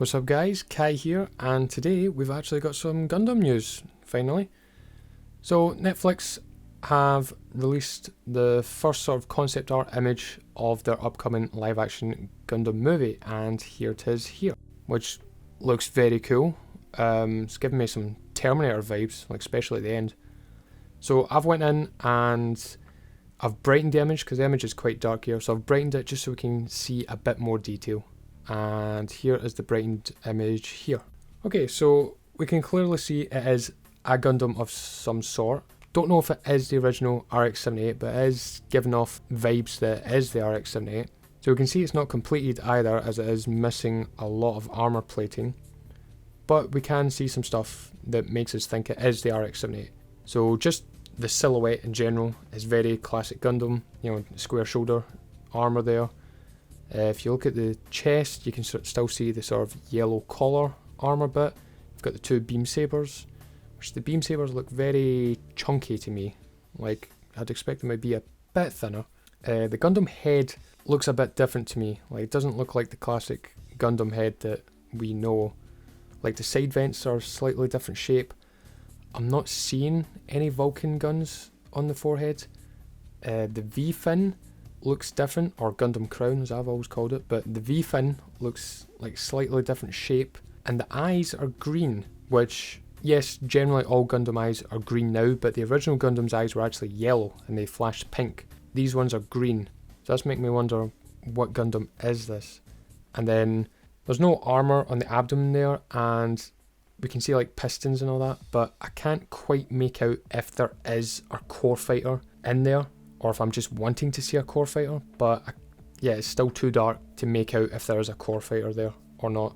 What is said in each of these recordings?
What's up guys, Kai here, and today we've actually got some Gundam news, finally. So Netflix have released the first sort of concept art image of their upcoming live action Gundam movie, and here it is here, which looks very cool. It's giving me some Terminator vibes, like especially at the end. So I've went in and I've brightened the image, because the image is quite dark here, so I've brightened it just so we can see a bit more detail. And here is the brightened image here. Okay, so we can clearly see it is a Gundam of some sort. Don't know if it is the original RX-78, but it is giving off vibes that it is the RX-78. So we can see it's not completed either, as it is missing a lot of armor plating. But we can see some stuff that makes us think it is the RX-78. So just the silhouette in general is very classic Gundam, you know, square shoulder armor there. If you look at the chest, you can still see the sort of yellow collar armor bit. You've got the two beam sabers, which the beam sabers look very chunky to me. Like, I'd expect them to be a bit thinner. The Gundam head looks a bit different to me. Like, it doesn't look like the classic Gundam head that we know. Like, the side vents are slightly different shape. I'm not seeing any Vulcan guns on the forehead. The V-fin looks different, or Gundam crown as I've always called it, but the V-fin looks like slightly different shape, and the eyes are green, which, yes, generally all Gundam eyes are green now, but the original Gundam's eyes were actually yellow and they flashed pink. These ones are green, so that's making me wonder what Gundam is this. And then there's no armor on the abdomen there, and we can see like pistons and all that, but I can't quite make out if there is a core fighter in there, or if I'm just wanting to see a core fighter, but yeah, it's still too dark to make out if there is a core fighter there or not.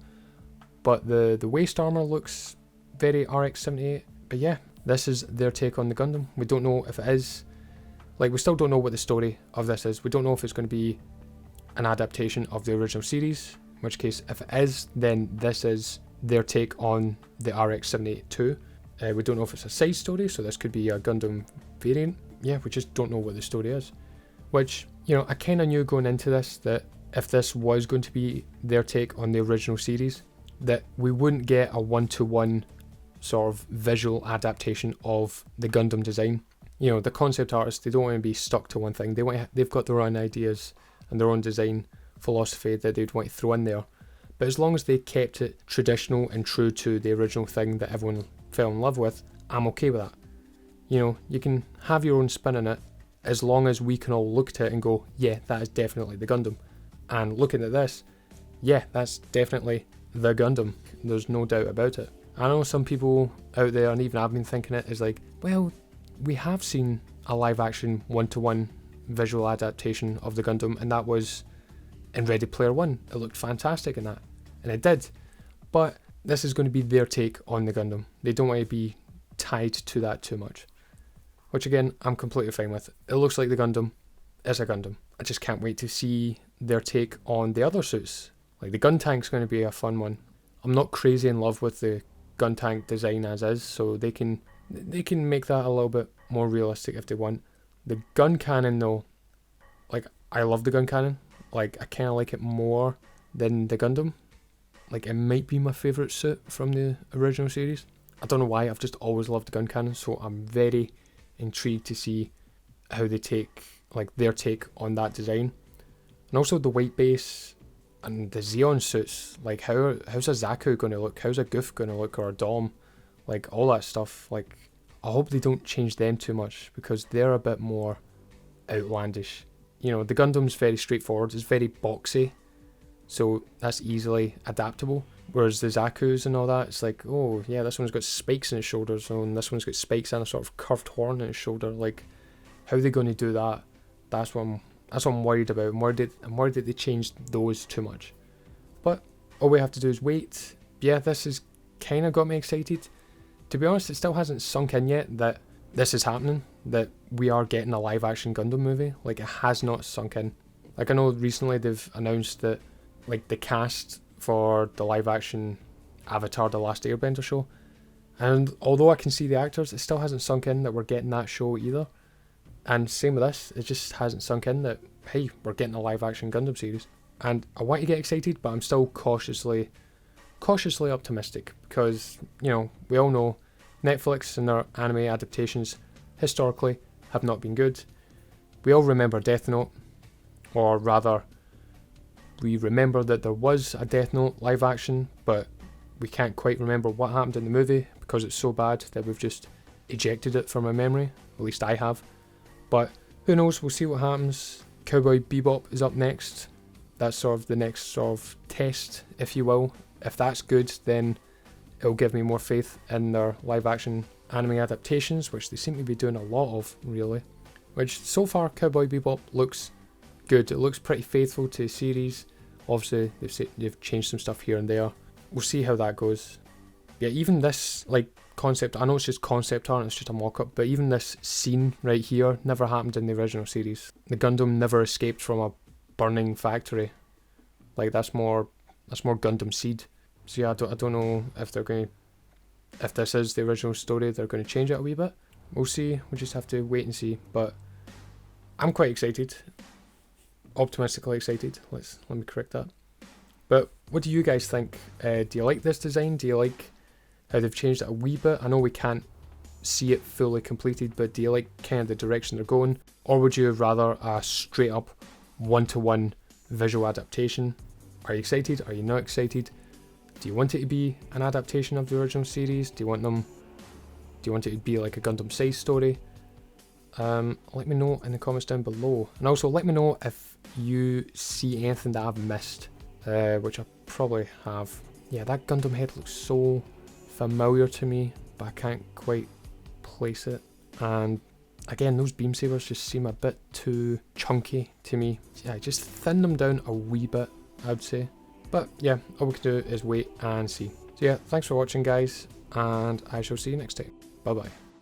But the waist armor looks very RX-78, but yeah, this is their take on the Gundam. We don't know if it is, like, we still don't know what the story of this is. We don't know if it's going to be an adaptation of the original series, in which case, if it is, then this is their take on the RX-78 too. We don't know if it's a side story, so this could be a Gundam variant. Yeah, we just don't know what the story is. Which, you know, I kind of knew going into this that if this was going to be their take on the original series, that we wouldn't get a one-to-one sort of visual adaptation of the Gundam design. You know, the concept artists, they don't want to be stuck to one thing. They've got their own ideas and their own design philosophy that they'd want to throw in there. But as long as they kept it traditional and true to the original thing that everyone fell in love with, I'm okay with that. You know, you can have your own spin on it, as long as we can all look at it and go, yeah, that is definitely the Gundam. And looking at this, yeah, that's definitely the Gundam. There's no doubt about it. I know some people out there, and even I've been thinking it, is like, well, we have seen a live action one-to-one visual adaptation of the Gundam, and that was in Ready Player One. It looked fantastic in that, and it did. But this is going to be their take on the Gundam. They don't want to be tied to that too much, which again, I'm completely fine with. It looks like the Gundam is a Gundam. I just can't wait to see their take on the other suits. Like, the gun tank's going to be a fun one. I'm not crazy in love with the gun tank design as is, so they can make that a little bit more realistic if they want. The gun cannon though, like, I love the gun cannon. Like, I kind of like it more than the Gundam. Like, it might be my favourite suit from the original series. I don't know why, I've just always loved the gun cannon, so I'm very intrigued to see how they take, like, their take on that design. And also the white base and the Zeon suits, like, how's a Zaku going to look, how's a Goof going to look, or a Dom, like, all that stuff. Like, I hope they don't change them too much, because they're a bit more outlandish. You know, the Gundam's very straightforward, it's very boxy, so that's easily adaptable. Whereas the Zaku's and all that, it's like, oh yeah, this one's got spikes in his shoulders, and this one's got spikes and a sort of curved horn in his shoulder. Like, how are they going to do that? That's what I'm worried about. I'm worried that they changed those too much. But all we have to do is wait. Yeah, this has kind of got me excited. To be honest, it still hasn't sunk in yet that this is happening, that we are getting a live action Gundam movie. Like, it has not sunk in. Like, I know recently they've announced that, like, the cast for the live action Avatar The Last Airbender show, and although I can see the actors, it still hasn't sunk in that we're getting that show either. And same with this, it just hasn't sunk in that, hey, we're getting a live action Gundam series. And I want to get excited, but I'm still cautiously cautiously optimistic because, you know, we all know Netflix and their anime adaptations historically have not been good. We all remember Death Note, or rather, we remember that there was a Death Note live action, but we can't quite remember what happened in the movie because it's so bad that we've just ejected it from our memory. At least I have. But who knows, we'll see what happens. Cowboy Bebop is up next. That's sort of the next sort of test, if you will. If that's good, then it'll give me more faith in their live action anime adaptations, which they seem to be doing a lot of, really. Which, so far, Cowboy Bebop looks good. It looks pretty faithful to the series. Obviously, they've changed some stuff here and there. We'll see how that goes. Yeah, even this, like, concept, I know it's just concept art and it's just a mock-up, but even this scene right here never happened in the original series. The Gundam never escaped from a burning factory. Like, that's more Gundam Seed. So yeah, I don't know if they're going to, if this is the original story, they're going to change it a wee bit. We'll see. We'll just have to wait and see. But I'm quite excited. Optimistically excited. Let me correct that. But what do you guys think? Do you like this design? Do you like how they've changed it a wee bit? I know we can't see it fully completed, but do you like kind of the direction they're going? Or would you rather a straight up one-to-one visual adaptation? Are you excited? Are you not excited? Do you want it to be an adaptation of the original series? Do you want it to be like a Gundam size story? Let me know in the comments down below. And also let me know if you see anything that I've missed, which I probably have. Yeah, that Gundam head looks so familiar to me, but I can't quite place it. And again, those beam sabers just seem a bit too chunky to me. Yeah, just thin them down a wee bit, I'd say. But yeah, all we can do is wait and see. So yeah, thanks for watching guys, and I shall see you next time. Bye bye.